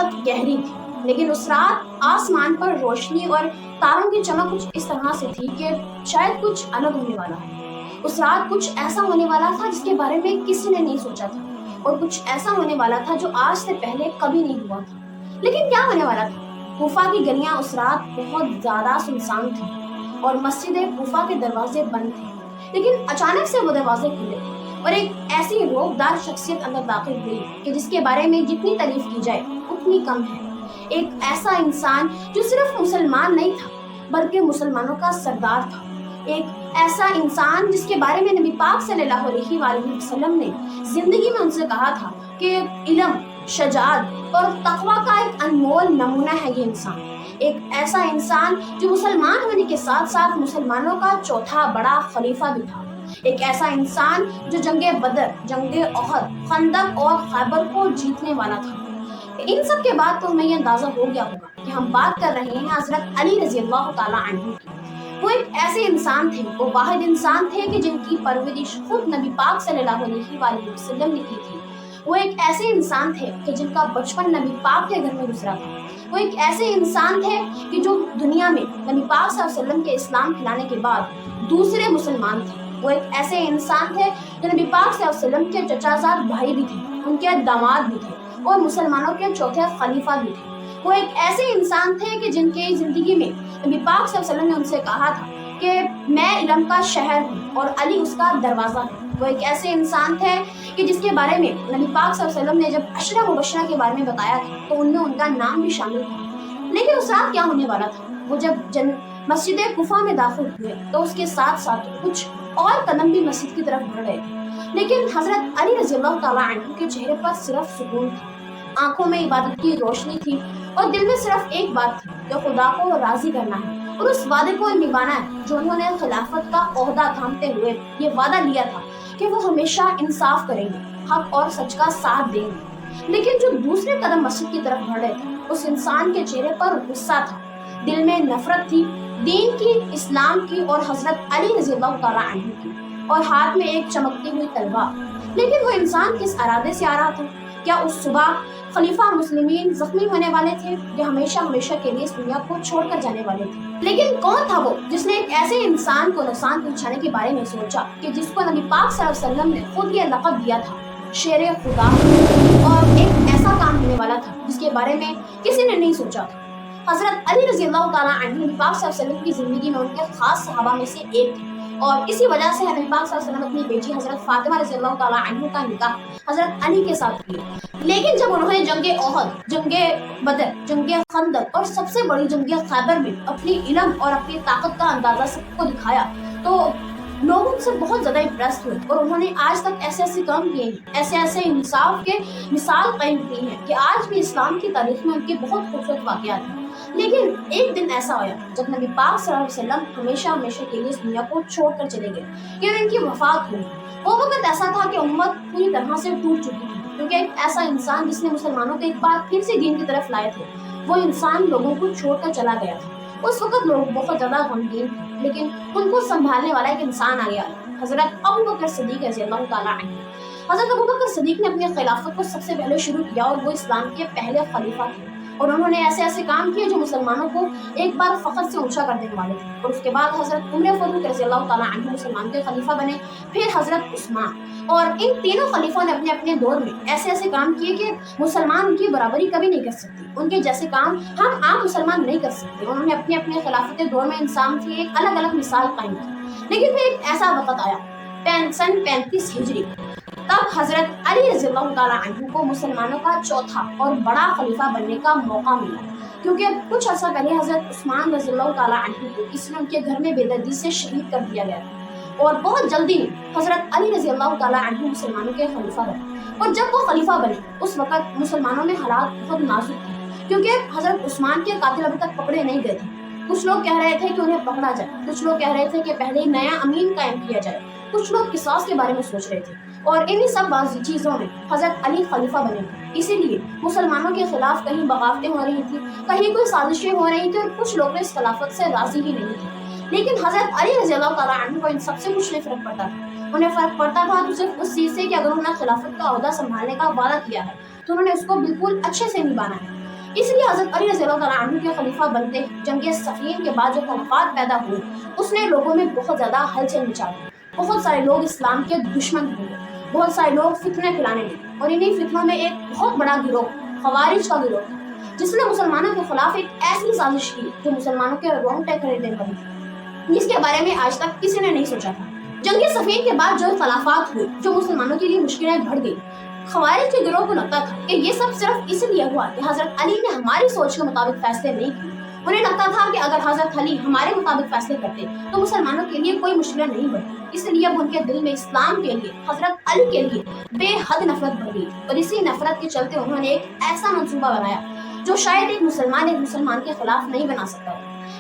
بہت گہری تھی، لیکن اس رات آسمان پر روشنی اور تاروں کی چمک کچھ اس طرح سے تھی کہ شاید کچھ الگ ہونے والا ہے۔ اس رات کچھ ایسا ہونے والا تھا جس کے بارے میں کسی نے نہیں سوچا تھا، اور کچھ ایسا ہونے والا تھا جو آج سے پہلے کبھی نہیں ہوا تھا۔ لیکن کیا ہونے والا تھا؟ کوفہ کی گلیاں اس رات بہت زیادہ سنسان تھیں اور مسجد کوفہ کے دروازے بند تھے، لیکن اچانک سے وہ دروازے کھلے اور ایک ایسی روبدار شخصیت اندر داخل ہوئی کہ جس کے بارے میں جتنی تعریف کی جائے اتنی کم ہے۔ ایک ایسا انسان جو صرف مسلمان نہیں تھا بلکہ مسلمانوں کا سردار تھا۔ ایک ایسا انسان جس کے بارے میں نبی پاک صلی اللہ علیہ وآلہ وسلم نے زندگی میں ان سے کہا تھا کہ علم، شجاعت اور تقوی کا ایک انمول نمونہ ہے یہ انسان۔ ایک ایسا انسان جو مسلمان ہونے کے ساتھ ساتھ مسلمانوں کا چوتھا بڑا خلیفہ بھی تھا۔ ایک ایسا انسان جو جنگ بدر، جنگ احد، خندق اور خیبر کو جیتنے والا تھا۔ ان سب کے بعد تو ہمیں یہ اندازہ ہو گیا ہوگا کہ ہم بات کر رہے ہیں حضرت علی رضی اللہ تعالیٰ عنہ کی۔ وہ ایک ایسے انسان تھے، وہ واحد انسان تھے کہ جن کی پرورش خود نبی پاک صلی اللہ علیہ وآلہ وسلم نے کی تھی۔ وہ ایک ایسے انسان تھے کہ جن کا بچپن نبی پاک کے گھر میں گزرا تھا۔ وہ ایک ایسے انسان تھے کہ جو دنیا میں نبی پاک صلی اللہ علیہ وسلم کے اسلام پھیلانے کے بعد دوسرے مسلمان تھے۔ وہ ایک ایسے انسان تھے جو نبی پاک صلی اللہ علیہ وسلم کے چچا زاد بھائی بھی تھے، ان کے داماد بھی تھے اور مسلمانوں کے چوتھے خلیفہ بھی تھے۔ وہ ایک ایسے انسان تھے کہ جن کی زندگی میں نبی پاک صلی اللہ علیہ وسلم نے ان سے کہا تھا کہ میں علم کا شہر ہوں اور علی اس کا دروازہ ہے۔ وہ ایک ایسے انسان تھے کہ جس کے بارے میں نبی پاک صلی اللہ علیہ وسلم نے جب عشرہ مبشرہ کے بارے میں بتایا تھا تو ان میں ان کا نام بھی شامل تھا۔ لیکن اس رات کیا ہونے والا تھا؟ وہ جب مسجد کوفہ میں داخل ہوئے تو اس کے ساتھ ساتھ کچھ اور قدم بھی مسجد کی طرف بڑھ رہے تھے، لیکن حضرت علی رضی اللہ تعالیٰ عنہ کے چہرے پر صرف سکون تھا، آنکھوں میں عبادت کی روشنی تھی اور دل میں صرف ایک بات تھی کہ خدا کو راضی کرنا ہے اور اس وعدے کو نبھانا ہے جو انہوں نے خلافت کا عہدہ تھامتے ہوئے یہ وعدہ لیا تھا کہ وہ ہمیشہ انصاف کریں گے، حق اور سچ کا ساتھ دیں گے۔ لیکن جو دوسرے قدم مسجد کی طرف بڑھ رہے تھے اس انسان کے چہرے پر غصہ تھا، دل میں نفرت تھی، دین کی، اسلام کی اور حضرت علی رضی اللہ تعالیٰ عنہ کی، اور ہاتھ میں ایک چمکتی ہوئی تلوار۔ لیکن وہ انسان کس ارادے سے آ رہا تھا؟ کیا اس صبح خلیفہ مسلمین زخمی ہونے والے تھے یا ہمیشہ ہمیشہ کے لیے اس دنیا کو چھوڑ کر جانے والے تھے؟ لیکن کون تھا وہ جس نے ایک ایسے انسان کو نقصان پہنچانے کے بارے میں سوچا کہ جس کو نبی پاک صلی اللہ علیہ وسلم نے خود یہ لقب دیا تھا، شیر خدا، اور ایک ایسا کام ہونے والا تھا جس کے بارے میں کسی نے نہیں سوچا تھا؟ حضرت علی رضی اللہ تعالیٰ عنہ نبی پاک صلی اللہ علیہ وسلم کی زندگی میں ان کے خاص صحابہ میں سے ایک تھے، اور اسی وجہ سے نبی پاک صلی اللہ علیہ وسلم اپنی بیٹی حضرت فاطمہ رضی اللہ تعالیٰ عنہ کا نکاح حضرت علی کے ساتھ کیا۔ لیکن جب انہوں نے جنگ احد، جنگ بدر، جنگ خندق اور سب سے بڑی جنگ خیبر میں اپنی علم اور اپنی طاقت کا اندازہ سب کو دکھایا تو لوگ ان سے بہت زیادہ امپریس ہوئے، اور انہوں نے آج تک ایسے ایسے کام کیے ہیں، ایسے ایسے انصاف کے مثال قائم کی ہیں کہ آج بھی اسلام کی تاریخ میں ان کے بہت خوبصورت واقعات ہیں۔ لیکن ایک دن ایسا آیا جب نبی پاک صلی اللہ علیہ وسلم ہمیشہ ہمیشہ کے لیے اس دنیا کو چھوڑ کر چلے گئے کہ ان کی وفات ہوئی۔ وہ وقت ایسا تھا کہ امت پوری طرح سے ٹوٹ چکی تھی، کیونکہ ایک ایسا انسان جس نے مسلمانوں کو ایک بار پھر سے دین کی طرف لائے تھے، وہ انسان لوگوں کو چھوڑ کر چلا گیا تھا۔ اس وقت لوگ بہت زیادہ غمگین تھے، لیکن ان کو سنبھالنے والا ایک انسان آ گیا، حضرت ابوبکر صدیق رضی اللہ تعالیٰ عنہ۔ حضرت ابوبکر صدیق نے اپنی خلافت کو سب سے پہلے شروع کیا اور وہ اسلام کے پہلے خلیفہ تھے، اور انہوں نے ایسے ایسے کام کیے جو مسلمانوں کو ایک بار فخر سے اونچا کر دینے والے تھے۔ اور اس کے بعد حضرت عمر فاروق رضی اللہ تعالیٰ عنہ مسلمان کے خلیفہ بنے، پھر حضرت عثمان، اور ان تینوں خلیفوں نے اپنے اپنے دور میں ایسے ایسے کام کیے کہ مسلمان ان کی برابری کبھی نہیں کر سکتے، ان کے جیسے کام ہم عام مسلمان نہیں کر سکتے۔ انہوں نے اپنے اپنے خلافت دور میں انسان کی ایک الگ الگ مثال قائم کی۔ لیکن پھر ایک ایسا وقت آیا سن 35 ہجری، تب حضرت علی رضی اللہ تعالیٰ عنہ کو مسلمانوں کا چوتھا اور بڑا خلیفہ بننے کا موقع ملا، کیونکہ کچھ عرصہ پہلے حضرت عثمان رضی اللہ تعالیٰ عنہ کو کسی نے ان کے گھر میں بے دردی سے شہید کر دیا گیا تھا، اور بہت جلدی حضرت علی رضی اللہ تعالیٰ عنہ مسلمانوں کے خلیفہ بنے۔ اور جب وہ خلیفہ بنے اس وقت مسلمانوں میں حالات بہت نازک تھے، کیونکہ حضرت عثمان کے قاتل ابھی تک پکڑے نہیں گئے تھے۔ کچھ لوگ کہہ رہے تھے کہ انہیں پکڑا جائے، کچھ لوگ کہہ رہے تھے کہ پہلے نیا امین قائم کیا جائے، کچھ لوگ قصاص کے بارے میں سوچ رہے تھے، اور انہی سب چیزوں میں حضرت علی خلیفہ بنے۔ اسی لیے مسلمانوں کے خلاف کہیں بغاوتیں ہو رہی تھیں، کہیں کوئی سازشیں ہو رہی تھیں، اور کچھ لوگ اس خلافت سے راضی ہی نہیں تھے۔ لیکن حضرت علی رضی اللہ تعالیٰ عنہ کو ان سب سے کچھ نہیں فرق پڑتا تھا۔ انہیں فرق پڑتا تھا تو صرف اس چیز سے کہ اگر انہوں نے خلافت کا عہدہ سنبھالنے کا وعدہ کیا ہے تو انہوں نے اس کو بالکل اچھے سے نبھانا ہے۔ اس لیے حضرت علی رضی اللہ تعالیٰ عنہ کے خلیفہ بنتے جنگ صفین کے بعد جو خلافات پیدا ہوئے اس نے لوگوں میں بہت زیادہ ہلچل مچا دی. بہت سارے لوگ اسلام کے دشمن ہوئے, بہت سارے لوگ فتنے پھیلانے لگے, اور انہی فتنوں میں ایک بہت بڑا گروہ خوارج کا گروہ تھا جس نے مسلمانوں کے خلاف ایک ایسی سازش کی جو مسلمانوں کے رونگٹے کھڑے دینے والی تھی, جس کے بارے میں آج تک کسی نے نہیں سوچا تھا. جنگ صفین کے بعد جو خلافات ہوئے, جو مسلمانوں کے لیے مشکلیں بڑھ گئی, خوارج کے گروہ کو لگتا تھا کہ یہ سب صرف اس لیے ہوا کہ حضرت علی نے ہماری سوچ کے مطابق فیصلے نہیں کیے. انہیں لگتا تھا کہ اگر حضرت علی ہمارے مطابق فیصلے کرتے تو مسلمانوں کے لیے کوئی مشکلیں نہیں بڑھتی. اس لیے اب ان کے دل میں اسلام کے لیے, حضرت علی کے لیے بے حد نفرت بڑھ گئی, اور اسی نفرت کے چلتے انہوں نے ایک ایسا منصوبہ بنایا جو شاید ایک مسلمان کے خلاف نہیں بنا سکتا.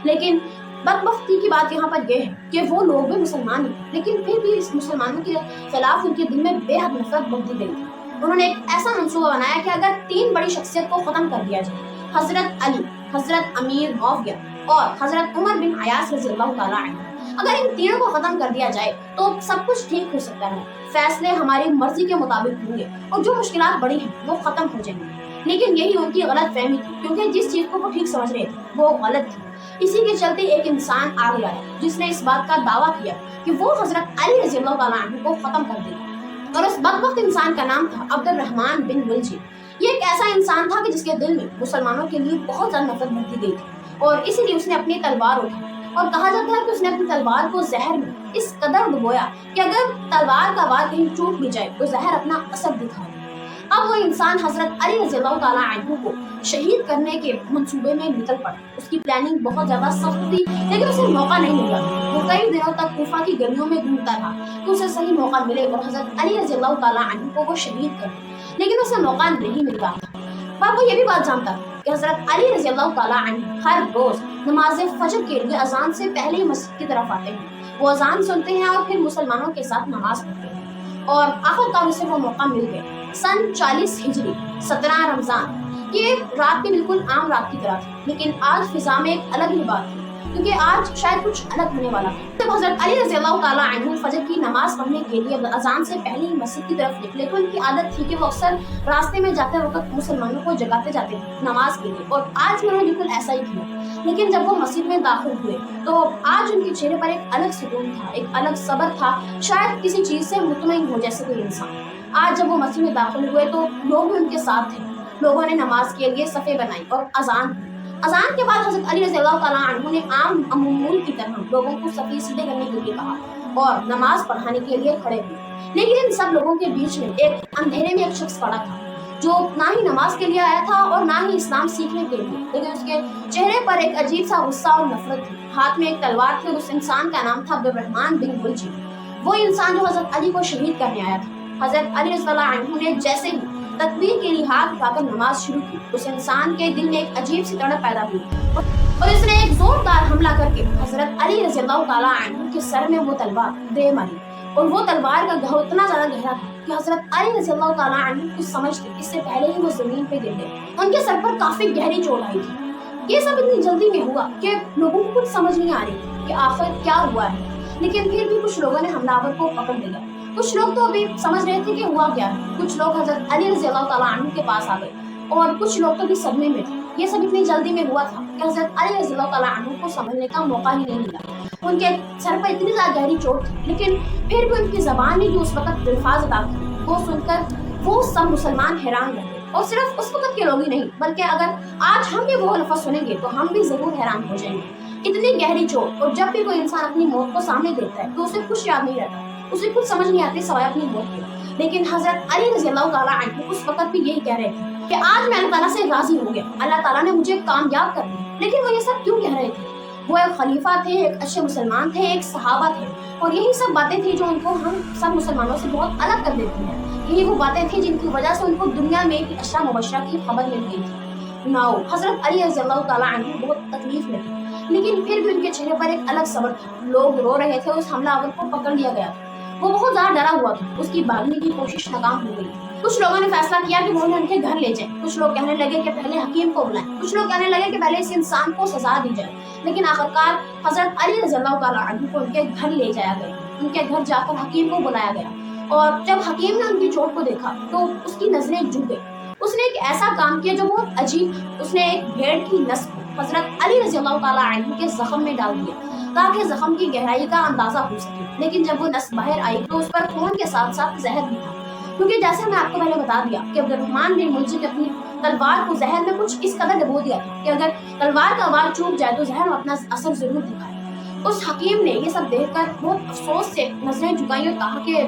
لیکن بدبختی کی بات یہاں پر یہ ہے کہ وہ لوگ بھی مسلمان ہیں, لیکن پھر بھی اس مسلمانوں کے خلاف ان کے دل میں بے حد نفرت بڑھتی گئی. انہوں نے ایک ایسا منصوبہ بنایا کہ اگر 3 بڑی شخصیت کو ختم کر دیا جائے, حضرت علی, حضرت امیر معاویہ اور حضرت عمر بن عیاض رضی اللہ تعالیٰ عنہ, اگر ان تینوں کو ختم کر دیا جائے تو سب کچھ ٹھیک ہو سکتا ہے, فیصلے ہماری مرضی کے مطابق ہوں گے اور جو مشکلات بڑی ہیں وہ ختم ہو جائیں گے. لیکن یہی ان کی غلط فہمی تھی, کیونکہ جس چیز کو وہ ٹھیک سمجھ رہے تھے وہ غلط تھی. اسی کے چلتے ایک انسان آگے آیا جس نے اس بات کا دعویٰ کیا کہ وہ حضرت علی رضی اللہ تعالیٰ عنہ کو ختم کر دے گا, اور اس بدبخت انسان کا نام تھا عبد الرحمن بن ملجم. یہ ایک ایسا انسان تھا کہ جس کے دل میں مسلمانوں کے لیے بہت زیادہ نفرت بڑھتی گئی تھی, اور اسی لیے اس نے اپنی تلوار اٹھائی, اور کہا جاتا ہے کہ اس نے اپنی تلوار کو زہر میں اس قدر ڈبویا کہ اگر تلوار کا وار کہیں ٹوٹ بھی جائے تو زہر اپنا اثر دکھا دے. اب وہ انسان حضرت علی رضی اللہ تعالیٰ عنہ کو شہید کرنے کے منصوبے میں نکل پڑا. اس کی پلاننگ بہت زیادہ سخت تھی, لیکن اسے موقع نہیں ملا. وہ کئی دنوں تک کوفہ کی گلیوں میں گھومتا رہا کہ اسے صحیح موقع ملے اور حضرت علی رضی اللہ تعالیٰ عنہ کو وہ شہید کر دے, لیکن اسے موقع نہیں مل رہا تھا. پر وہ یہ بھی بات جانتا تھا کہ حضرت علی رضی اللہ تعالیٰ عنہ ہر روز نماز فجر کے لیے اذان سے پہلے ہی مسجد کی طرف آتے ہیں. وہ اذان سنتے ہیں اور پھر مسلمانوں کے ساتھ نماز پڑھتے ہیں, اور آخرکار اسے وہ موقع مل گیا. سن 40 ہجری 17 رمضان, یہ رات بھی بالکل عام رات کی طرح تھی, لیکن آج فضا میں ایک الگ ہی بات تھی, کیونکہ آج شاید کچھ الگ ہونے والا تھا. جب حضرت علی رضی اللہ تعالیٰ عنہ فجر کی نماز پڑھنے کے لیے اذان سے پہلے ہی مسجد کی طرف نکلے تو ان کی عادت تھی کہ وہ اکثر راستے میں جاتے وقت مسلمانوں کو جگاتے جاتے تھے نماز کے لیے, اور آج بھی انہوں نے بالکل ایسا ہی کیا. لیکن جب وہ مسجد میں داخل ہوئے تو آج ان کے چہرے پر ایک الگ سکون تھا, ایک الگ صبر تھا, شاید کسی چیز سے مطمئن ہو جیسے کوئی انسان. آج جب وہ مسجد میں داخل ہوئے تو لوگ بھی ان کے ساتھ تھے. لوگوں نے نماز کے لیے صفیں بنائی اور اذان ہوئی. اذان کے بعد حضرت علی رضی اللہ تعالیٰ عنہ نے عام معمول کی طرح لوگوں کو صفیں سیدھے کرنے کے لیے کہا اور نماز پڑھانے کے لیے کھڑے ہوئے. لیکن ان سب لوگوں کے بیچ میں ایک اندھیرے میں ایک شخص کھڑا تھا جو نہ ہی نماز کے لیے آیا تھا اور نہ ہی اسلام سیکھنے کے لیے, لیکن اس کے چہرے پر ایک عجیب سا غصہ اور نفرت تھی. ہاتھ میں ایک تلوار تھی. اس انسان کا نام تھا عبد الرحمن بن ملجم, وہ انسان جو حضرت علی کو شہید کرنے آیا تھا. حضرت علی رضی اللہ عنہ نے جیسے ہی تکبیر کے لیے ہاتھ اٹھا کر نماز شروع کی, اس انسان کے دل میں ایک عجیب سی تڑپ پیدا ہوئی, اور اس نے ایک زوردار حملہ کر کے حضرت علی رضی اللہ تعالیٰ عنہ کے سر میں وہ تلوار دے ماری. اور وہ تلوار کا گھاؤ اتنا زیادہ گہرا تھا کہ حضرت علی رضی اللہ تعالیٰ عنہ کچھ سمجھتے اس سے پہلے ہی وہ زمین پہ گر گئے. ان کے سر پر کافی گہری چوٹ آئی تھی. یہ سب اتنی جلدی میں ہوا کہ لوگوں کو کچھ سمجھ نہیں آ رہی کہ آخر کیا ہوا ہے, لیکن پھر بھی کچھ لوگوں نے حملہ آور کو پکڑ لیا. کچھ لوگ تو ابھی سمجھ رہے تھے کہ ہوا کیا ہے. کچھ لوگ حضرت علی رضی اللہ تعالیٰ عنہ کے پاس آ گئے, اور کچھ لوگ تو بھی صدمے میں تھے. یہ سب اتنی جلدی میں ہوا تھا کہ حضرت علی رضی اللہ تعالیٰ عنہ کو سمجھنے کا موقع ہی نہیں ملا. ان کے سر پر اتنی زیادہ گہری چوٹ تھی, لیکن پھر بھی ان کی زبان نے جو اس وقت الفاظ ادا کیے وہ سن کر وہ سب مسلمان حیران رہ گئے. اور صرف اس وقت کے لوگ ہی نہیں, بلکہ اگر آج ہم بھی وہ لفظ سنیں گے تو ہم بھی ضرور حیران ہو جائیں گے. اتنی گہری چوٹ, اور جب بھی کوئی انسان اپنی موت کو سامنے دیکھتا ہے تو اسے کچھ یاد نہیں رہتا, اسے کچھ سمجھ نہیں آتی سوائے اپنی موت کے. لیکن حضرت علی رضی اللہ تعالیٰ عنہ اس وقت بھی یہی کہہ رہے تھے کہ آج میں اللہ تعالیٰ سے راضی ہو گیا, اللہ تعالیٰ نے مجھے کامیاب کر دیا. لیکن وہ یہ سب کیوں کہہ رہے تھے؟ وہ ایک خلیفہ تھے, ایک اچھے مسلمان تھے, ایک صحابہ تھے, اور یہی سب باتیں تھیں جو ان کو ہم سب مسلمانوں سے بہت الگ کر دیتی ہیں. یہی وہ باتیں تھیں جن کی وجہ سے ان کو دنیا میں ایک اشرا مبشرہ کی خبر مل گئی تھی. حضرت علی رضی اللہ تعالیٰ عنہ بہت تکلیف میں تھے, لیکن پھر بھی ان کے چہرے پر ایک الگ صبر تھا. لوگ رو رہے تھے, اس حملہ آور کو پکڑ لیا گیا. وہ بہت زیادہ ڈرا ہوا تھا, اس کی بھاگنے کی کوشش ناکام ہو گئی. کچھ لوگوں نے فیصلہ کیا کہ وہ انہیں ان کے گھر لے جائیں. کچھ لوگ کہنے لگے کہ پہلے حکیم کو بلائیں. کچھ لوگ کہنے لگے کہ پہلے اس انسان کو سزا دی جائے. لیکن آخرکار حضرت علی رضی اللہ تعالیٰ عنہ کو ان کے گھر لے جایا گیا. ان کے گھر جا کر حکیم کو بلایا گیا, اور جب حکیم نے ان کی چوٹ کو دیکھا تو اس کی نظریں جھک گئی. اس نے ایک ایسا کام کیا جو بہت عجیب تھا. اس نے ایک بھیڑ کی نسل کو حضرت علی رضی اللہ تعالیٰ عنہ کے زخم میں ڈال دیا تاکہ زخم کی گہرائی کا اندازہ ہو سکے. لیکن جب وہ نس باہر آئی تو اس پر خون کے ساتھ ساتھ زہر بھی تھا، کیونکہ جیسے میں آپ کو پہلے بتا دیا کہ عبد الرحمن بن ملجم نے اپنی تلوار کو زہر میں کچھ اس قدر ڈبو دیا تھا کہ اگر تلوار کا وار چوک جائے تو زہر اپنا اثر ضرور دکھائے. اس حکیم نے یہ سب دیکھ کر بہت افسوس سے نظریں جھکائی اور کہا کہ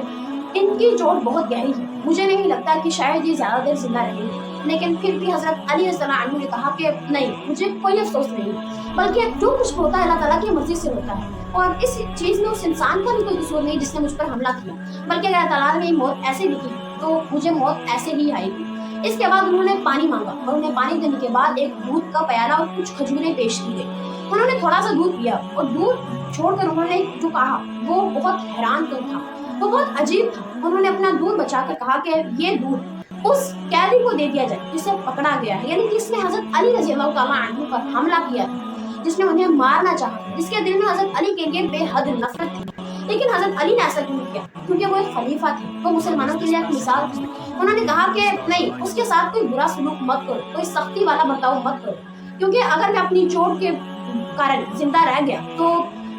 ان کی چوٹ بہت گہری ہے، مجھے نہیں لگتا کہ شاید یہ زیادہ دیر زندہ رہیں گے. لیکن پھر بھی حضرت علی رضی اللہ عنہ نے کہا کہ نہیں، مجھے کوئی افسوس نہیں، بلکہ جو کچھ ہوتا ہے اللہ تعالیٰ کی مرضی سے ہوتا ہے، اور اس چیز میں اس انسان کا بھی کوئی قصور نہیں جس نے مجھ پر حملہ کیا، بلکہ اگر اللہ تعالیٰ نے موت ایسے لکھی تو مجھے موت ایسے ہی آئے گی. اس کے بعد انہوں نے پانی مانگا اور انہیں پانی دینے کے بعد ایک دودھ کا پیالہ اور کچھ کھجوریں پیش کی گئی. انہوں نے تھوڑا سا دودھ پیا اور دودھ چھوڑ کر انہوں نے جو کہا وہ بہت حیران کن تھا، وہ بہت عجیب تھا. انہوں نے اپنا دودھ بچا کر کہا کہ یہ دودھ اس قیدی کو دے دیا جائے جسے پکڑا گیا ہے، یعنی جس نے حضرت علی رضی اللہ تعالیٰ عنہ پر حملہ کیا تھا، جس نے انہیں مارنا چاہا، جس کے دل میں حضرت علی کے لیے بے حد نفرت تھی. لیکن حضرت علی نے ایسا کیوں کیا؟ کیونکہ وہ ایک خلیفہ تھے، وہ مسلمانوں کے لیے ایک مثال تھی. انہوں نے کہا کہ نہیں، اس کے ساتھ کوئی برا سلوک مت کرو، کوئی سختی والا برتاؤ مت کرو، کیونکہ اگر میں اپنی چوٹ کے کارن زندہ رہ گیا تو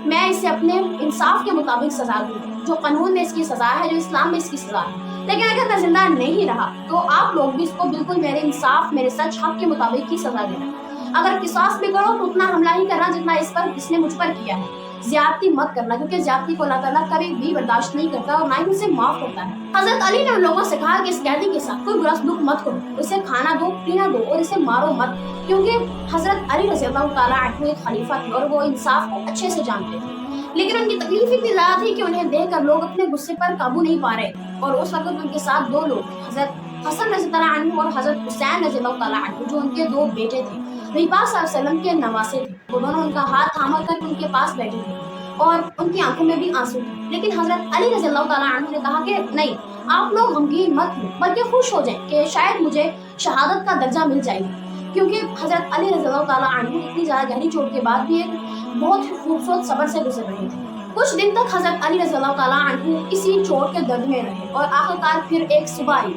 میں اسے اپنے انصاف کے مطابق سزا دوں، جو قانون میں اس کی سزا ہے، جو اسلام میں اس کی سزا ہے. لیکن اگر میں زندہ نہیں رہا تو آپ لوگ بھی اس کو بالکل میرے انصاف، میرے سچ، حق کے مطابق ہی سزا دینا. اگر قصاص بھی کرو تو اتنا حملہ ہی کرنا جتنا اس نے مجھ پر کیا ہے. زیادتی مت کرنا، کیونکہ زیادتی کو اللہ تعالیٰ کبھی بھی برداشت نہیں کرتا اور نہ ہی اسے معاف کرتا ہے. حضرت علی نے ان لوگوں سے کہا کہ اس قیدی کے ساتھ کوئی برا سلوک مت کرو، اسے کھانا دو، پینا دو اور اسے مارو مت، کیونکہ حضرت علی رضی اللہ تعالیٰ عنہ ایک خلیفہ تھے اور وہ انصاف کو اچھے سے جانتے تھے. لیکن ان کی تکلیف اتنی زیادہ تھی کہ انہیں دیکھ کر لوگ اپنے غصے پر قابو نہیں پا رہے. اور اس وقت ان کے ساتھ دو لوگ، حضرت حسن رضی اللہ عنہ اور حضرت حسین رضی اللہ تعالیٰ عنہ، جو ان کے دو بیٹے تھے، نبی پاک صلی اللہ علیہ وسلم کے نواسے تھے. وہ دونوں ان کا ہاتھ تھاما کر ان کے پاس بیٹھے تھے اور ان کی آنکھوں میں بھی آنسو تھے. لیکن حضرت علی رضی اللہ تعالیٰ عنہ نے کہا کہ نہیں، آپ لوگ غمگین مت ہوں، بلکہ خوش ہو جائیں کہ شاید مجھے شہادت کا درجہ مل جائے گا. کیونکہ حضرت علی رضی اللہ تعالیٰ عنہ اتنی زیادہ گہری چوٹ کے بعد بھی ایک بہت ہی خوبصورت صبر سے گزر رہے تھے. کچھ دن تک حضرت علی رضی اللہ تعالیٰ عنہ اسی چوٹ کے درد میں رہے اور آخرکار پھر ایک صبح آئی،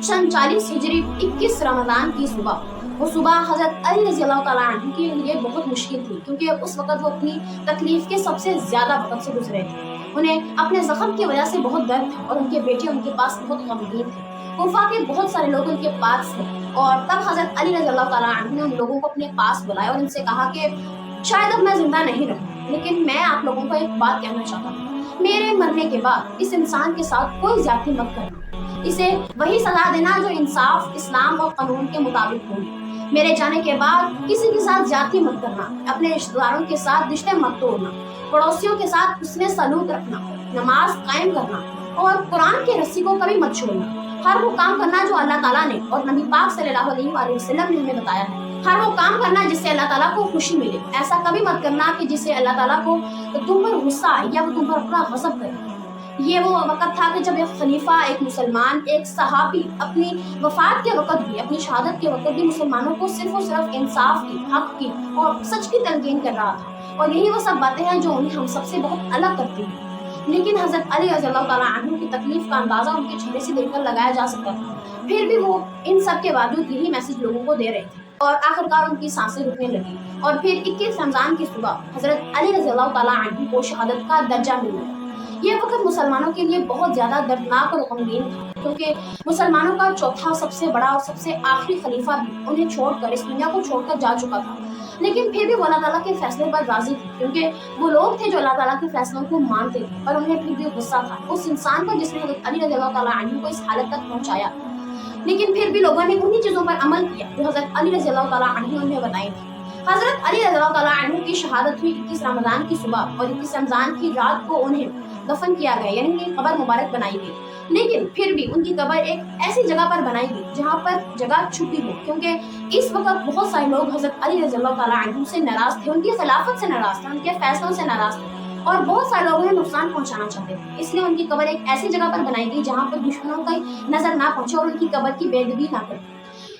سن 40 ہجری 21 رمضان کی صبح. وہ صبح حضرت علی رضی اللہ تعالیٰ عنہ کے لیے بہت مشکل تھی، کیونکہ اس وقت وہ اپنی تکلیف کے سب سے زیادہ وقت سے گزرے تھے. انہیں اپنے زخم کی وجہ سے بہت درد تھا اور ان کے بیٹے ان کے پاس بہت غمگین تھے. کوفہ کے بہت سارے لوگ ان کے پاس تھے اور تب حضرت علی رضی اللہ تعالیٰ عنہ نے ان لوگوں کو اپنے پاس بلایا اور ان سے کہا کہ شاید اب میں زندہ نہیں رہوں، لیکن میں آپ لوگوں کو ایک بات کہنا چاہتا ہوں. میرے مرنے کے بعد اس انسان کے ساتھ کوئی زیادتی مت کرنا، اسے وہی سزا دینا جو انصاف، اسلام اور قانون کے مطابق ہوگی. میرے جانے کے بعد کسی کے ساتھ زیادتی مت کرنا، اپنے رشتہ داروں کے ساتھ رشتے مت توڑنا، پڑوسیوں کے ساتھ حسن سلوک رکھنا، نماز قائم کرنا اور قرآن کی رسی کو کبھی مت چھوڑنا. ہر وہ کام کرنا جو اللہ تعالیٰ نے اور نبی پاک صلی اللہ علیہ وآلہ وسلم نے ہمیں بتایا ہے. ہر وہ کام کرنا جس سے اللہ تعالیٰ کو خوشی ملے. ایسا کبھی مت کرنا کہ جس سے اللہ تعالیٰ کو تم پر غصہ آئے یا وہ تم پر اپنا غضب کرے. یہ وہ وقت تھا کہ جب ایک خلیفہ، ایک مسلمان، ایک صحابی اپنی وفات کے وقت بھی، اپنی شہادت کے وقت بھی مسلمانوں کو صرف اور صرف انصاف کی، حق کی اور سچ کی تلقین کر رہا تھا. اور یہی وہ سب باتیں ہیں جو انہیں ہم سب سے بہت الگ کرتی ہیں. لیکن حضرت علی رضی اللہ تعالیٰ عنہ کی تکلیف کا اندازہ ان کے چہرے سے دیکھ کر لگایا جا سکتا تھا. پھر بھی وہ ان سب کے باوجود یہی میسج لوگوں کو دے رہے تھے اور آخرکار ان کی سانسیں رکنے لگی. اور پھر 21 رمضان کی صبح حضرت علی رضی اللہ تعالیٰ عنہ کو شہادت کا درجہ مل گیا. یہ وقت مسلمانوں کے لیے بہت زیادہ دردناک اور غمگین تھا، کیونکہ مسلمانوں کا چوتھا سب سے بڑا اور سب سے آخری خلیفہ بھی انہیں چھوڑ کر، اس دنیا کو چھوڑ کر جا چکا تھا. لیکن پھر بھی وہ اللہ تعالیٰ کے فیصلے پر راضی تھے، کیونکہ وہ لوگ تھے جو اللہ تعالیٰ کے فیصلوں کو مانتے تھے. اور انہیں پھر بھی غصہ تھا اس انسان پر جس نے حضرت علی رضی اللہ تعالیٰ عنہ کو اس حالت تک پہنچایا. لیکن پھر بھی لوگوں نے انہی چیزوں پر عمل کیا جو حضرت علی رضی اللہ تعالیٰ عنہ نے انہیں بتائی تھی. حضرت علی رضی اللہ تعالیٰ عنہ کی شہادت ہوئی 21 رمضان کی صبح اور 21 رمضان کی رات کو انہیں دفن کیا گیا، یعنی کہ قبر مبارک بنائی گئی. لیکن پھر بھی ان کی قبر ایک ایسی جگہ پر بنائی گئی جہاں پر جگہ چھپی ہو، کیونکہ اس وقت بہت سارے لوگ حضرت علی رضی اللہ تعالیٰ عنہ سے ناراض تھے، ان کی خلافت سے ناراض تھے، ان کے فیصلوں سے ناراض تھے اور بہت سارے لوگ انہیں نقصان پہنچانا چاہتے تھے. اس لیے ان کی قبر ایک ایسی جگہ پر بنائی گئی جہاں پر دشمنوں کی نظر نہ پہنچے اور ان کی قبر کی بے ادبی نہ کرے.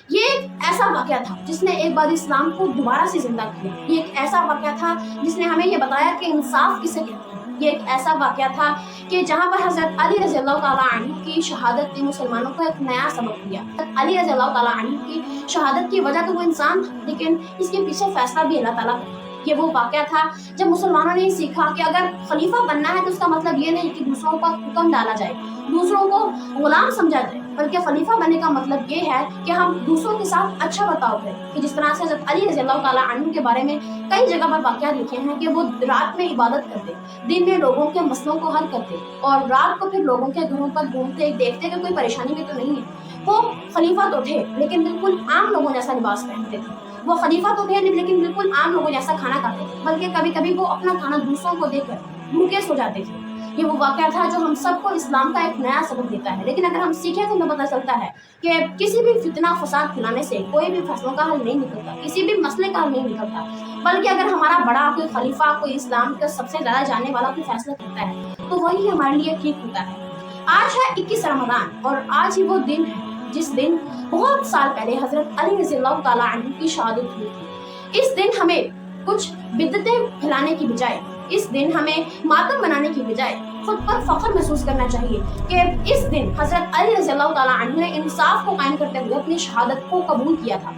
یہ ایک ایسا واقعہ تھا جس نے ایک بار اسلام کو دوبارہ سے زندہ کیا. یہ ایک ایسا واقعہ تھا جس نے ہمیں یہ بتایا کہ انصاف کسے کہتے ہیں. یہ ایک ایسا واقعہ تھا کہ جہاں پر حضرت علی رضی اللہ تعالیٰ عنہ کی شہادت نے مسلمانوں کو ایک نیا سبق دیا۔ حضرت علی رضی اللہ تعالیٰ عنہ کی شہادت کی وجہ تو وہ انسان تھا، لیکن اس کے پیچھے فیصلہ بھی اللہ تعالیٰ کا۔ یہ وہ واقعہ تھا جب مسلمانوں نے سیکھا کہ اگر خلیفہ بننا ہے تو اس کا مطلب یہ نہیں کہ دوسروں پر حکم ڈالا جائے، دوسروں کو غلام سمجھا جائے، بلکہ خلیفہ بننے کا مطلب یہ ہے کہ ہم دوسروں کے ساتھ اچھا برتاؤ کریں۔ کہ جس طرح سے حضرت علی رضی اللہ تعالیٰ عنہ کے بارے میں کئی جگہ پر واقعات لکھے ہیں کہ وہ رات میں عبادت کرتے، دن میں لوگوں کے مسئلوں کو حل کرتے، اور رات کو پھر لوگوں کے گھروں پر گھومتے، دیکھتے کہ کوئی پریشانی بھی تو نہیں ہے۔ وہ خلیفہ تو تھے لیکن بالکل عام لوگوں جیسا لباس پہنتے تھے، وہ خلیفہ تو تھے لیکن بالکل عام لوگوں جیسا کھانا کھاتے تھے، بلکہ کبھی کبھی وہ اپنا کھانا دوسروں کو دے کر بھوکے سو جاتے تھے۔ یہ وہ واقعہ تھا جو ہم سب کو اسلام کا ایک نیا سبق دیتا ہے۔ لیکن اگر ہم سیکھیں تو ہمیں پتہ چلتا ہے کہ کسی بھی فتنہ فساد پھیلانے سے کوئی بھی فیصلوں کا حل نہیں نکلتا، کسی بھی مسئلے کا حل نہیں نکلتا، بلکہ اگر ہمارا بڑا کوئی خلیفہ، کوئی اسلام کا سب سے زیادہ جاننے والا کوئی فیصلہ کرتا ہے تو وہی ہمارے لیے ٹھیک ہوتا ہے۔ آج ہے 21 رمضان اور آج ہی وہ دن ہے جس دن بہت سال پہلے حضرت علی رضی اللہ تعالیٰ عنہ کی شہادت ہوئی تھی۔ اس دن ہمیں کچھ بدعتیں پھیلانے کی بجائے، اس دن ہمیں ماتم منانے کی بجائے خود پر فخر محسوس کرنا چاہیے کہ اس دن حضرت علی رضی اللہ تعالیٰ عنہ نے انصاف کو قائم کرتے ہوئے اپنی شہادت کو قبول کیا تھا۔